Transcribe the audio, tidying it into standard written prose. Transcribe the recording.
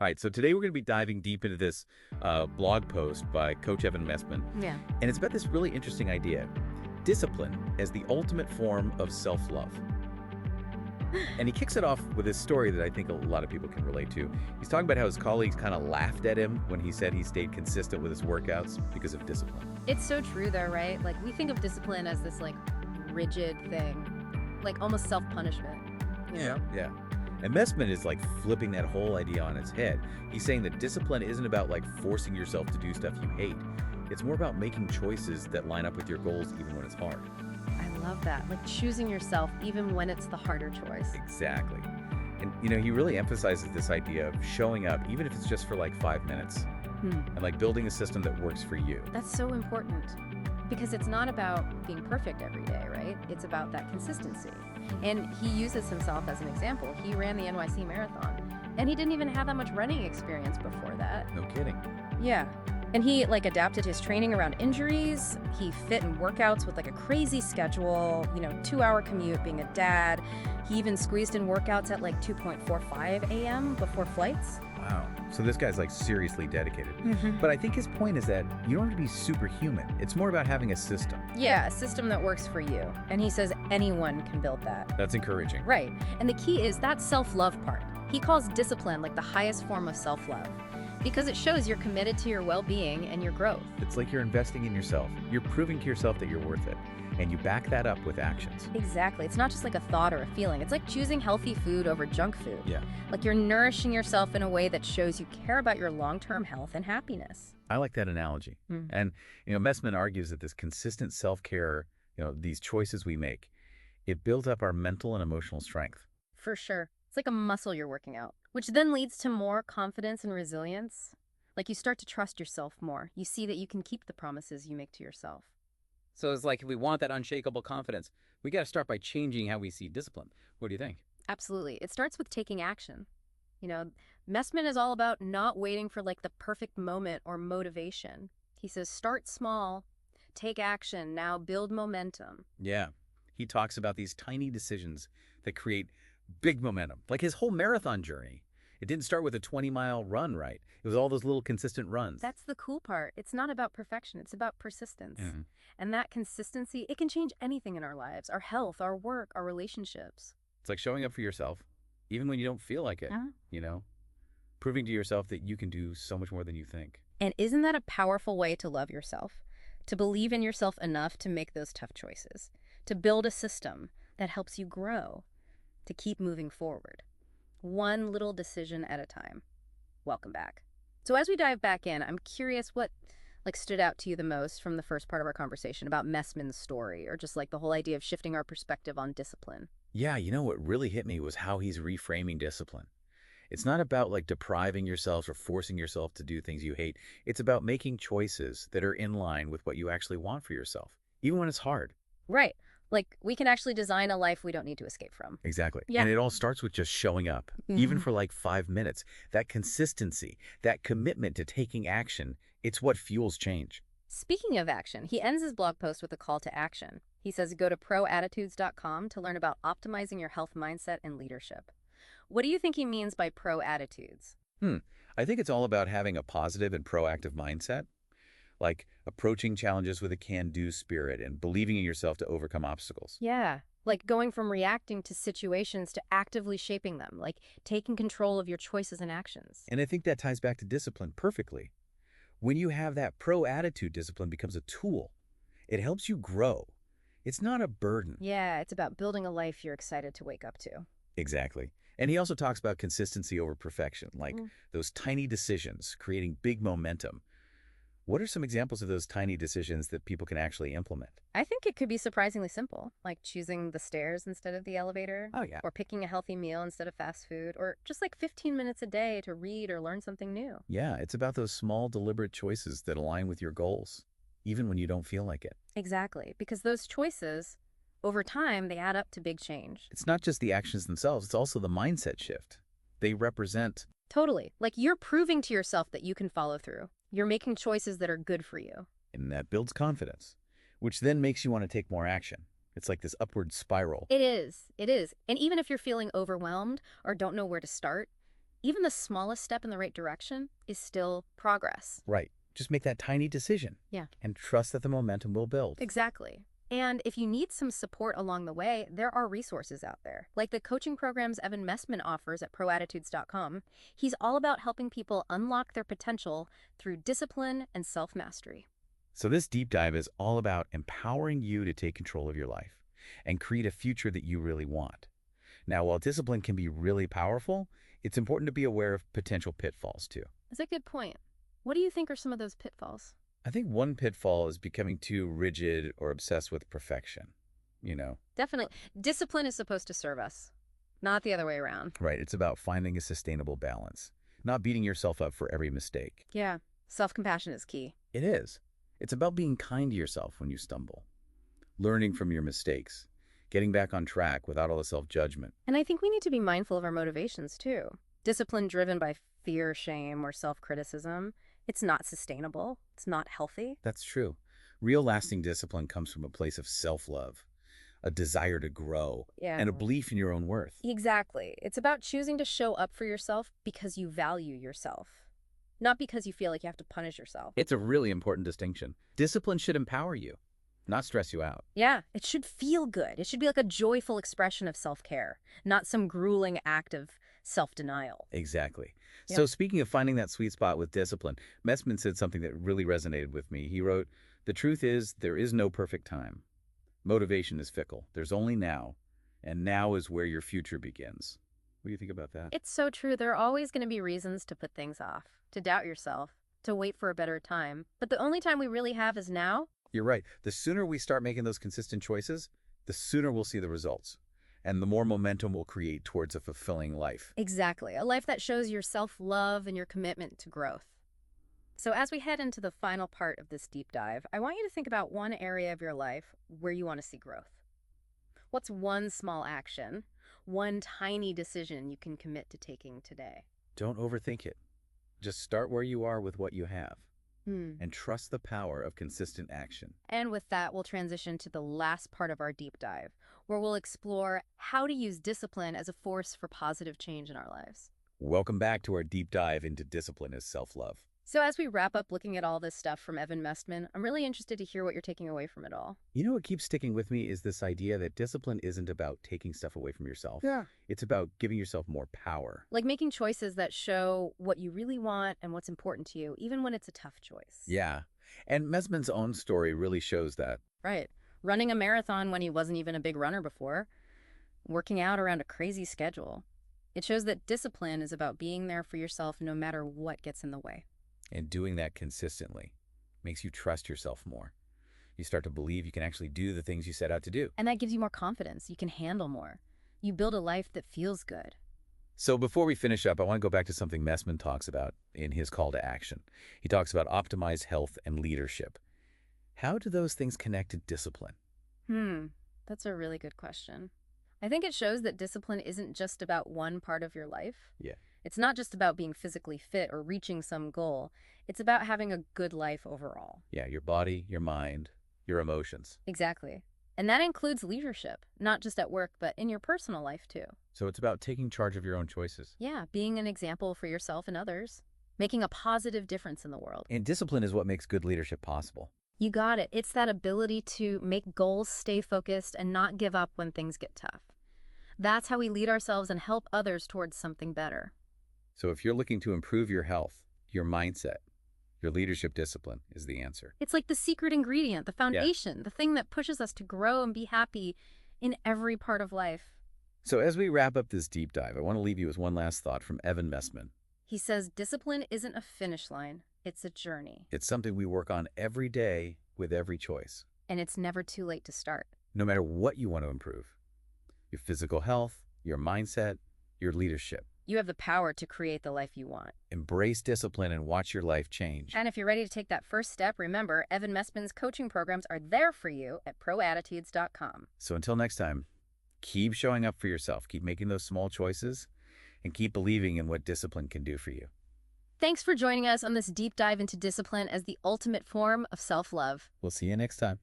All right, so today we're going to be diving deep into this blog post by Coach Evan Mestman. Yeah. And it's about this really interesting idea, discipline as the ultimate form of self-love. And he kicks it off with this story that I think a lot of people can relate to. He's talking about how his colleagues kind of laughed at him when he said he stayed consistent with his workouts because of discipline. It's so true though, right? Like we think of discipline as this like rigid thing, like almost self-punishment. Yeah. And Messman is like flipping that whole idea on its head. He's saying that discipline isn't about like forcing yourself to do stuff you hate. It's more about making choices that line up with your goals even when it's hard. I love that. Like choosing yourself even when it's the harder choice. Exactly. And he really emphasizes this idea of showing up, even if it's just for like 5 minutes, and like building a system that works for you. That's so important because it's not about being perfect every day, right? It's about that consistency. And he uses himself as an example. He ran the NYC Marathon and he didn't even have that much running experience before that. No kidding. Yeah. And he like adapted his training around injuries. He fit in workouts with like a crazy schedule, 2-hour commute, being a dad. He even squeezed in workouts at like 2:45 a.m. before flights. Wow. So this guy's like seriously dedicated. But I think his point is that you don't have to be superhuman. It's more about having a system. Yeah, a system that works for you. And he says anyone can build that. That's encouraging. Right. And the key is that self-love part. He calls discipline like the highest form of self-love because it shows you're committed to your well-being and your growth. It's like you're investing in yourself. You're proving to yourself that you're worth it. And you back that up with actions. Exactly. It's not just like a thought or a feeling. It's like choosing healthy food over junk food. Yeah. Like you're nourishing yourself in a way that shows you care about your long-term health and happiness. I like that analogy. And, Messman argues that this consistent self-care, these choices we make, it builds up our mental and emotional strength. For sure. It's like a muscle you're working out, which then leads to more confidence and resilience. Like you start to trust yourself more. You see that you can keep the promises you make to yourself. So it's like if we want that unshakable confidence, we got to start by changing how we see discipline. What do you think? Absolutely. It starts with taking action. Messman is all about not waiting for like the perfect moment or motivation. He says, start small, take action, now build momentum. Yeah. He talks about these tiny decisions that create big momentum, like his whole marathon journey. It didn't start with a 20-mile run, right? It was all those little consistent runs. That's the cool part. It's not about perfection. It's about persistence. And that consistency, it can change anything in our lives, our health, our work, our relationships. It's like showing up for yourself, even when you don't feel like it, proving to yourself that you can do so much more than you think. And isn't that a powerful way to love yourself? To believe in yourself enough to make those tough choices, to build a system that helps you grow, to keep moving forward. One little decision at a time. Welcome back. So as we dive back in, I'm curious what stood out to you the most from the first part of our conversation about Messman's story, or just like the whole idea of shifting our perspective on discipline. Yeah, what really hit me was how he's reframing discipline. It's not about like depriving yourself or forcing yourself to do things you hate. It's about making choices that are in line with what you actually want for yourself, even when it's hard. Right. Like we can actually design a life we don't need to escape from. Exactly. Yeah. And it all starts with just showing up, even for like 5 minutes. That consistency, that commitment to taking action, it's what fuels change. Speaking of action, he ends his blog post with a call to action. He says, go to ProAttitudes.com to learn about optimizing your health mindset and leadership. What do you think he means by ProAttitudes? I think it's all about having a positive and proactive mindset, like approaching challenges with a can-do spirit and believing in yourself to overcome obstacles. Yeah, like going from reacting to situations to actively shaping them, like taking control of your choices and actions. And I think that ties back to discipline perfectly. When you have that pro-attitude, discipline becomes a tool. It helps you grow. It's not a burden. Yeah, it's about building a life you're excited to wake up to. Exactly. And he also talks about consistency over perfection, like those tiny decisions creating big momentum. What are some examples of those tiny decisions that people can actually implement? I think it could be surprisingly simple, like choosing the stairs instead of the elevator. Oh, yeah. Or picking a healthy meal instead of fast food, or just like 15 minutes a day to read or learn something new. Yeah, it's about those small, deliberate choices that align with your goals, even when you don't feel like it. Exactly, because those choices, over time, they add up to big change. It's not just the actions themselves, it's also the mindset shift. They represent... Totally. Like you're proving to yourself that you can follow through. You're making choices that are good for you. And that builds confidence, which then makes you want to take more action. It's like this upward spiral. It is. It is. And even if you're feeling overwhelmed or don't know where to start, Even the smallest step in the right direction is still progress. Right. Just make that tiny decision. Yeah. And trust that the momentum will build. Exactly. And if you need some support along the way, there are resources out there, like the coaching programs Evan Mestman offers at ProAttitudes.com. He's all about helping people unlock their potential through discipline and self-mastery. So this deep dive is all about empowering you to take control of your life and create a future that you really want. Now, while discipline can be really powerful, it's important to be aware of potential pitfalls too. That's a good point. What do you think are some of those pitfalls? I think one pitfall is becoming too rigid or obsessed with perfection, Definitely. Discipline is supposed to serve us, not the other way around. Right. It's about finding a sustainable balance, not beating yourself up for every mistake. Yeah. Self-compassion is key. It is. It's about being kind to yourself when you stumble, learning from your mistakes, getting back on track without all the self-judgment. And I think we need to be mindful of our motivations too. Discipline driven by fear, shame, or self-criticism, it's not sustainable. It's not healthy. That's true. Real lasting discipline comes from a place of self-love, a desire to grow, Yeah. and a belief in your own worth. Exactly. It's about choosing to show up for yourself because you value yourself, not because you feel like you have to punish yourself. It's a really important distinction. Discipline should empower you, not stress you out. Yeah, it should feel good. It should be like a joyful expression of self-care, not some grueling act of self-denial. Exactly. Yeah. So speaking of finding that sweet spot with discipline, Mestman said something that really resonated with me. He wrote, "The truth is there is no perfect time. Motivation is fickle. There's only now, and now is where your future begins." What do you think about that? It's so true. There are always going to be reasons to put things off, to doubt yourself, to wait for a better time. But the only time we really have is now. You're right. The sooner we start making those consistent choices, the sooner we'll see the results, and the more momentum we'll create towards a fulfilling life. Exactly. A life that shows your self-love and your commitment to growth. So as we head into the final part of this deep dive, I want you to think about one area of your life where you want to see growth. What's one small action, one tiny decision you can commit to taking today? Don't overthink it. Just start where you are with what you have, and trust the power of consistent action. And with that, we'll transition to the last part of our deep dive, where we'll explore how to use discipline as a force for positive change in our lives. Welcome back to our deep dive into discipline as self-love. So as we wrap up looking at all this stuff from Evan Mestman, I'm really interested to hear what you're taking away from it all. You know what keeps sticking with me is this idea that discipline isn't about taking stuff away from yourself. Yeah. It's about giving yourself more power. Like making choices that show what you really want and what's important to you, even when it's a tough choice. Yeah. And Mestman's own story really shows that. Right. Running a marathon when he wasn't even a big runner before. Working out around a crazy schedule. It shows that discipline is about being there for yourself no matter what gets in the way. And doing that consistently makes you trust yourself more. You start to believe you can actually do the things you set out to do. And that gives you more confidence. You can handle more. You build a life that feels good. So before we finish up, I want to go back to something Mestman talks about in his call to action. He talks about optimized health and leadership. How do those things connect to discipline? That's a really good question. I think it shows that discipline isn't just about one part of your life. Yeah. It's not just about being physically fit or reaching some goal. It's about having a good life overall. Yeah, your body, your mind, your emotions. Exactly. And that includes leadership, not just at work, but in your personal life too. So it's about taking charge of your own choices. Yeah, being an example for yourself and others, making a positive difference in the world. And discipline is what makes good leadership possible. You got it. It's that ability to make goals, stay focused, and not give up when things get tough. That's how we lead ourselves and help others towards something better. So if you're looking to improve your health, your mindset, your leadership discipline is the answer. It's like the secret ingredient, the foundation, the thing that pushes us to grow and be happy in every part of life. So as we wrap up this deep dive, I want to leave you with one last thought from Evan Mestman. He says discipline isn't a finish line, it's a journey. It's something we work on every day with every choice. And it's never too late to start. No matter what you want to improve. Your physical health, your mindset, your leadership. You have the power to create the life you want. Embrace discipline and watch your life change. And if you're ready to take that first step, remember, Evan Mestman's coaching programs are there for you at ProAttitudes.com. So until next time, keep showing up for yourself, keep making those small choices, and keep believing in what discipline can do for you. Thanks for joining us on this deep dive into discipline as the ultimate form of self-love. We'll see you next time.